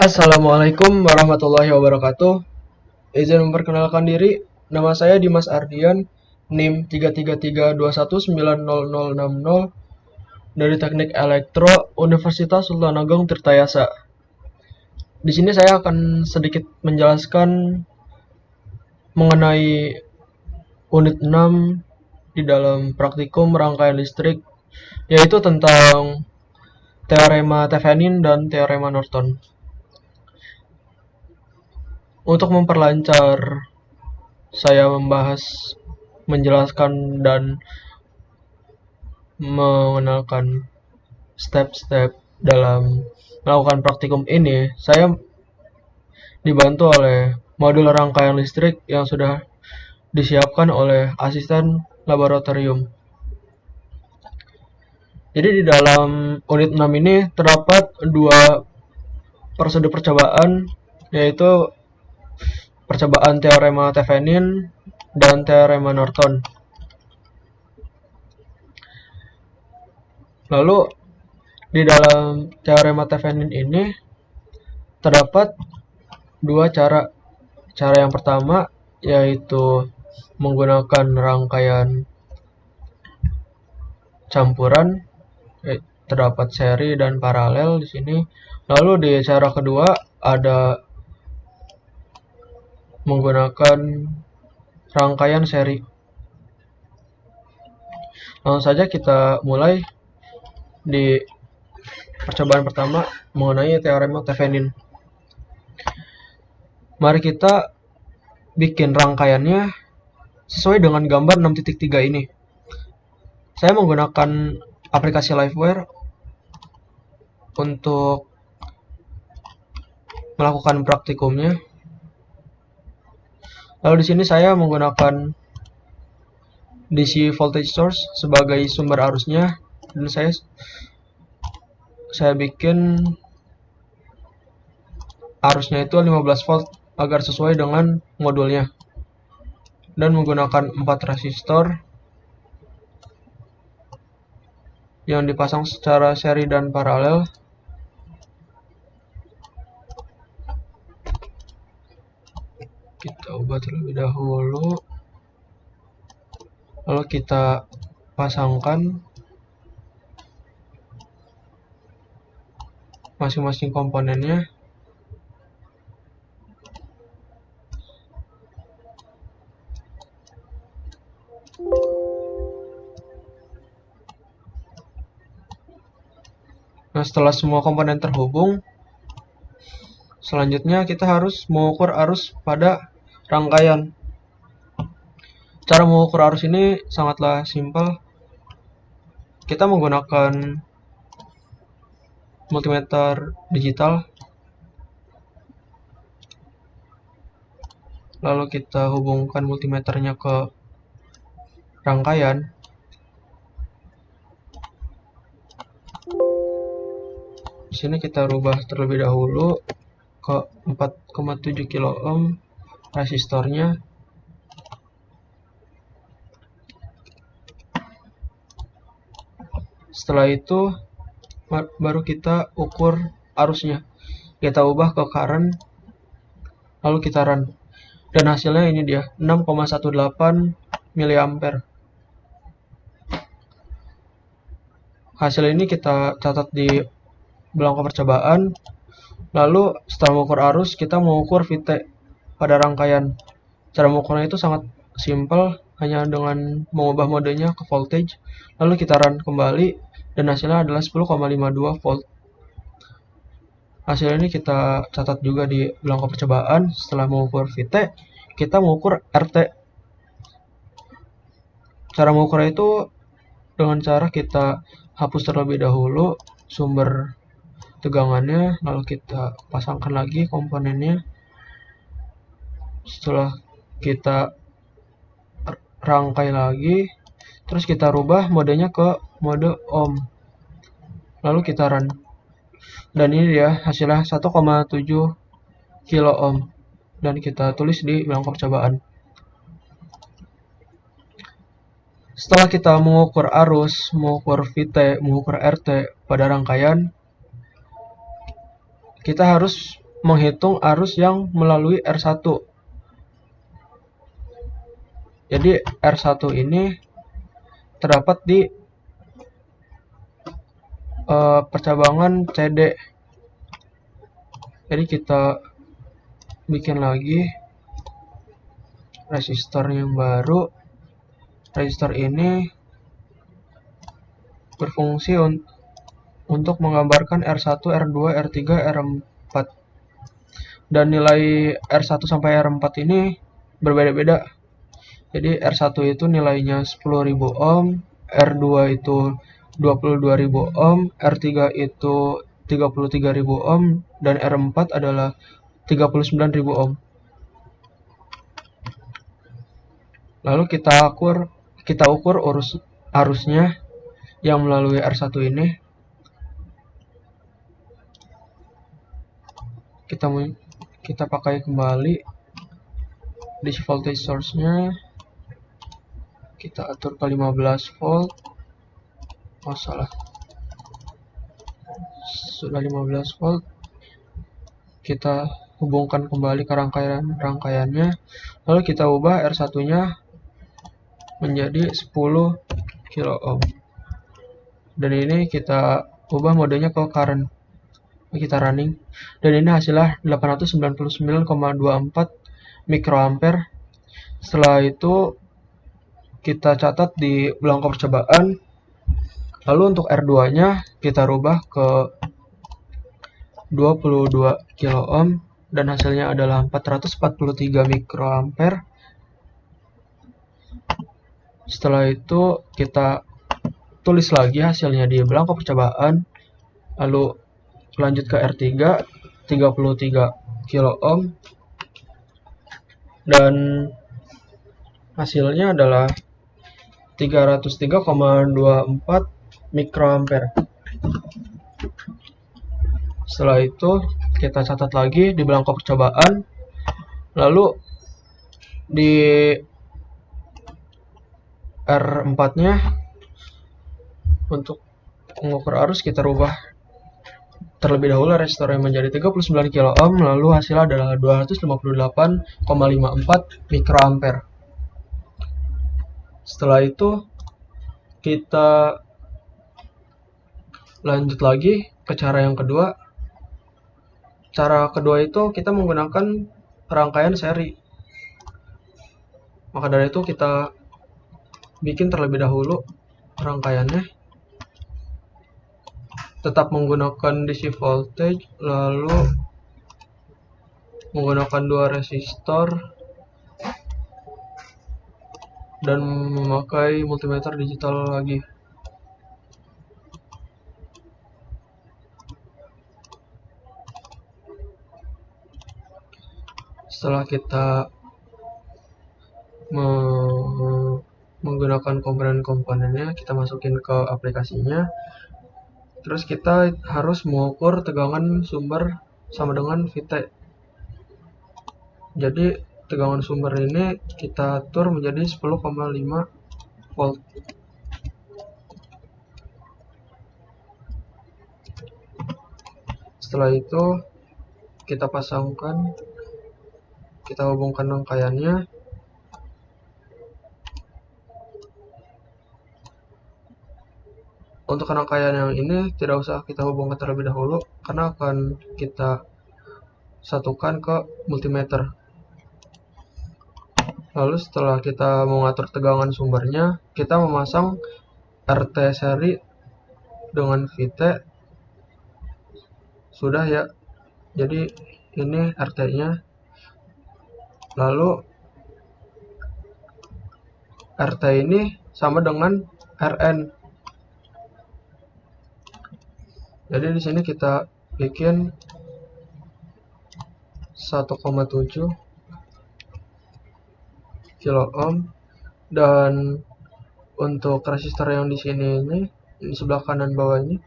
Assalamualaikum warahmatullahi wabarakatuh. Izin memperkenalkan diri, nama saya Dimas Ardian, NIM 333219060 dari Teknik Elektro Universitas Sultan Agung Tirtayasa. Di sini saya akan sedikit menjelaskan mengenai unit 6 di dalam praktikum rangkaian listrik, yaitu tentang teorema Thevenin dan teorema Norton. Untuk memperlancar saya menjelaskan dan mengenalkan step-step dalam melakukan praktikum ini, saya dibantu oleh modul rangkaian listrik yang sudah disiapkan oleh asisten laboratorium. Jadi di dalam unit 6 ini terdapat dua prosedur percobaan, yaitu percobaan teorema Thevenin dan teorema Norton. Lalu di dalam teorema Thevenin ini terdapat dua cara. Cara yang pertama yaitu menggunakan rangkaian campuran, terdapat seri dan paralel di sini. Lalu di cara kedua ada menggunakan rangkaian seri. Langsung saja kita mulai di percobaan pertama mengenai teorema Thevenin. Mari kita bikin rangkaiannya sesuai dengan gambar 6.3 ini. Saya menggunakan aplikasi Livewire untuk melakukan praktikumnya. Lalu di sini saya menggunakan DC voltage source sebagai sumber arusnya, dan saya bikin arusnya itu 15 volt agar sesuai dengan modulnya, dan menggunakan 4 resistor yang dipasang secara seri dan paralel. Kita ubah terlebih dahulu, lalu kita pasangkan masing-masing komponennya. Nah, setelah semua komponen terhubung, selanjutnya kita harus mengukur arus pada rangkaian. Cara mengukur arus ini sangatlah simpel. Kita menggunakan multimeter digital, lalu kita hubungkan multimeternya ke rangkaian. Di sini kita rubah terlebih dahulu ke 4,7 kilo ohm resistornya. Setelah itu baru kita ukur arusnya. Kita ubah ke current, lalu kita run. Dan hasilnya ini dia, 6,18 mA. Hasil ini kita catat di belangko percobaan. Lalu setelah mengukur arus, kita mengukur VT pada rangkaian. Cara mengukurnya itu sangat simpel, hanya dengan mengubah modenya ke voltage. Lalu kita run kembali, dan hasilnya adalah 10,52 volt. Hasil ini kita catat juga di belangko percobaan. Setelah mengukur VT, kita mengukur RT. Cara mengukurnya itu dengan cara kita hapus terlebih dahulu sumber tegangannya, lalu kita pasangkan lagi komponennya. Setelah kita rangkai lagi, terus kita rubah modenya ke mode ohm, lalu kita run. Dan ini dia hasilnya 1,7 kilo ohm, dan kita tulis di belangko percobaan. Setelah kita mengukur arus, mengukur VT, mengukur RT pada rangkaian, kita harus menghitung arus yang melalui R1. Jadi R1 ini terdapat di percabangan CD. Jadi kita bikin lagi resistor yang baru. Resistor ini berfungsi untuk menggambarkan R1, R2, R3, R4. Dan nilai R1 sampai R4 ini berbeda-beda. Jadi R1 itu nilainya 10.000 ohm, R2 itu 22.000 ohm, R3 itu 33.000 ohm, dan R4 adalah 39.000 ohm. Lalu kita ukur arusnya yang melalui R1 ini. Kita pakai kembali DC voltage source-nya. Kita atur ke 15 volt. Oh, salah. Sudah 15 volt. Kita hubungkan kembali ke rangkaiannya. Lalu kita ubah R1-nya menjadi 10 kilo ohm. Dan ini kita ubah modenya ke current. Kita running. Dan ini hasilnya 899,24 mikroampere. Setelah itu kita catat di belangko percobaan. Lalu untuk R2-nya kita rubah ke 22 kilo ohm dan hasilnya adalah 443 mikroampere. Setelah itu kita tulis lagi hasilnya di belangko percobaan. Lalu lanjut ke R3, 33 kilo ohm. Dan hasilnya adalah 303,24 mikroampere. Setelah itu kita catat lagi di belangko percobaan. Lalu di R4-nya untuk mengukur arus kita rubah terlebih dahulu resistornya menjadi 39 kilo ohm, lalu hasilnya adalah 258,54 mikroampere. Setelah itu kita lanjut lagi ke cara yang kedua. Cara kedua itu kita menggunakan rangkaian seri. Maka dari itu kita bikin terlebih dahulu rangkaiannya. Tetap menggunakan DC voltage, lalu menggunakan 2 resistor dan memakai multimeter digital lagi. Setelah kita menggunakan komponen-komponennya, kita masukin ke aplikasinya. Terus kita harus mengukur tegangan sumber sama dengan VT. Jadi tegangan sumber ini kita atur menjadi 10,5 volt. Setelah itu kita pasangkan, kita hubungkan rangkaiannya. Untuk rangkaian yang ini tidak usah kita hubungkan terlebih dahulu karena akan kita satukan ke multimeter. Lalu setelah kita mengatur tegangan sumbernya, kita memasang RT seri dengan VT. Sudah ya. Jadi ini RT-nya. Lalu RT ini sama dengan RN. Jadi di sini kita bikin 1,7 kilo ohm, dan untuk resistor yang di sini ini di sebelah kanan bawah ini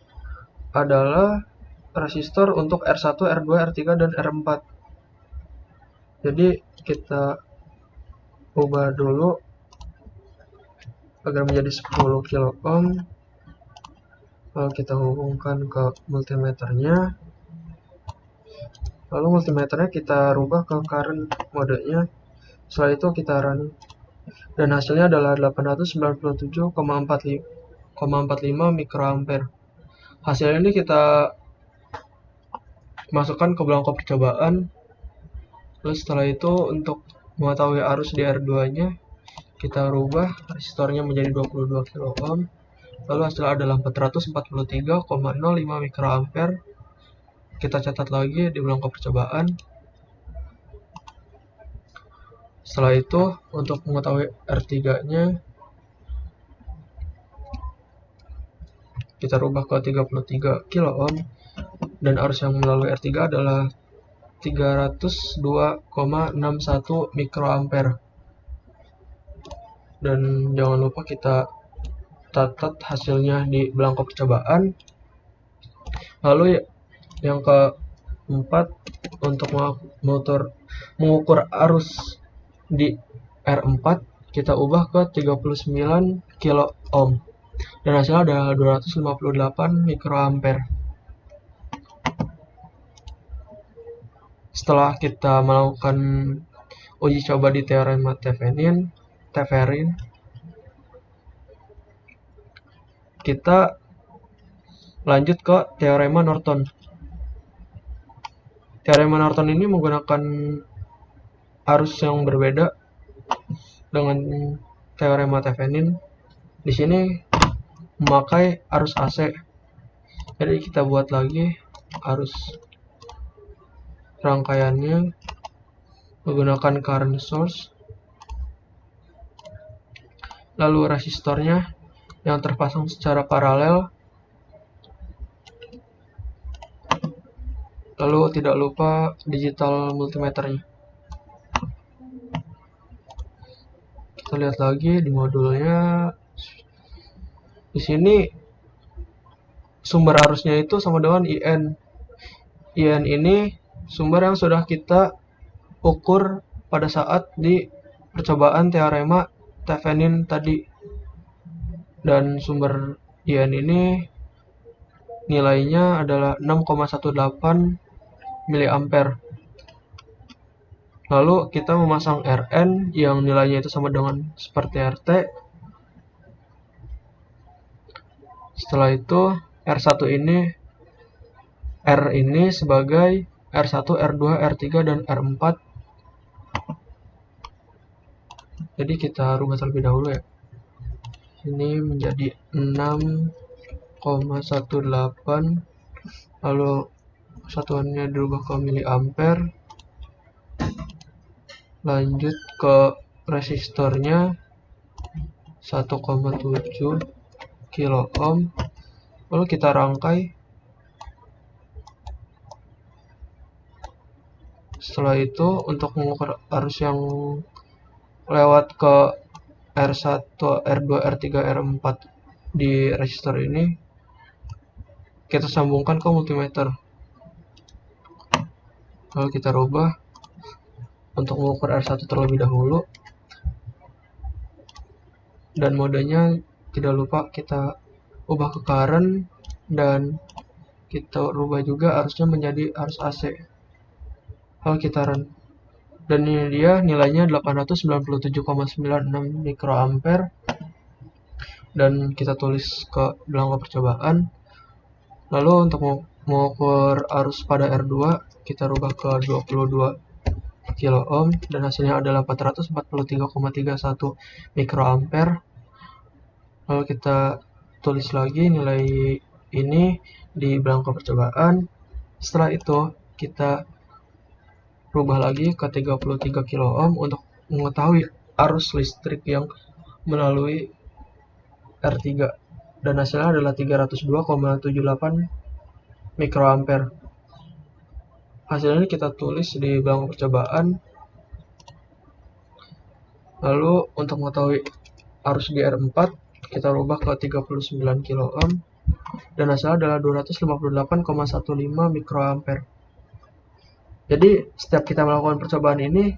adalah resistor untuk R1, R2, R3 dan R4. Jadi kita ubah dulu agar menjadi 10 kilo ohm. Lalu kita hubungkan ke multimeternya. Lalu multimeternya kita rubah ke current modenya. Setelah itu kita run. Dan hasilnya adalah 897,45 mikroampere. Hasil ini kita masukkan ke belangko percobaan. Lalu setelah itu untuk mengetahui arus di R2-nya, kita rubah resistornya menjadi 22 kilo ohm. Lalu hasilnya adalah 443,05 mikroampere. Kita catat lagi di belangko percobaan. Setelah itu untuk mengetahui R3-nya, kita rubah ke 33 kilo ohm, dan arus yang melalui R3 adalah 302,61 mikroampere. Dan jangan lupa kita catat hasilnya di belangko percobaan. Lalu yang keempat, untuk mengukur arus di R4, kita ubah ke 39 kilo ohm dan hasilnya adalah 258 mikroampere. Setelah kita melakukan uji coba di teorema Thevenin, kita lanjut ke teorema Norton. Teorema Norton ini menggunakan arus yang berbeda dengan teorema Thevenin. Di sini memakai arus AC. Jadi kita buat lagi arus rangkaiannya menggunakan current source. Lalu resistornya yang terpasang secara paralel. Lalu tidak lupa digital multimeternya. Kita lihat lagi di modulnya. Di sini sumber arusnya itu sama dengan IN. IN ini sumber yang sudah kita ukur pada saat di percobaan teorema Thevenin tadi. Dan sumber IN ini nilainya adalah 6,18 miliampere. Lalu kita memasang Rn yang nilainya itu sama dengan seperti RT. Setelah itu R1 ini, R ini sebagai R1, R2, R3, dan R4. Jadi kita rubah terlebih dahulu ya. Ini menjadi 6,18, lalu satuannya dirubah ke miliampere. Lanjut ke resistornya 1,7 kilo ohm. Lalu kita rangkai. Setelah itu untuk mengukur arus yang lewat ke R1, R2, R3, R4 di resistor ini, kita sambungkan ke multimeter. Lalu kita rubah untuk mengukur R1 terlebih dahulu, dan modenya tidak lupa kita ubah ke current, dan kita rubah juga arusnya menjadi arus AC. Lalu kita run, dan ini dia nilainya 897,96 mikroampere, dan kita tulis ke belangko percobaan. Lalu untuk mengukur arus pada R2, kita rubah ke 22 kilo ohm, dan hasilnya adalah 443,31 mikroampere. Lalu kita tulis lagi nilai ini di belangko percobaan. Setelah itu kita rubah lagi ke 33 kilo ohm untuk mengetahui arus listrik yang melalui R3, dan hasilnya adalah 302,78 mikroampere. Hasilnya kita tulis di belangko percobaan. Lalu untuk mengetahui arus di R4, kita rubah ke 39 kilo ohm, dan hasilnya adalah 258,15 mikroampere. Jadi setiap kita melakukan percobaan ini,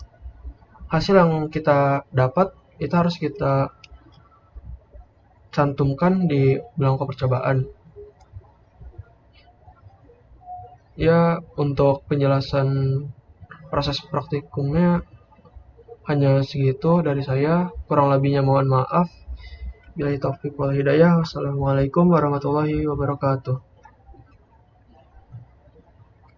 hasil yang kita dapat itu harus kita cantumkan di belangko percobaan. Ya, untuk penjelasan proses praktikumnya hanya segitu dari saya. Kurang lebihnya mohon maaf. Billahi taufiq wal hidayah. Wassalamualaikum warahmatullahi wabarakatuh.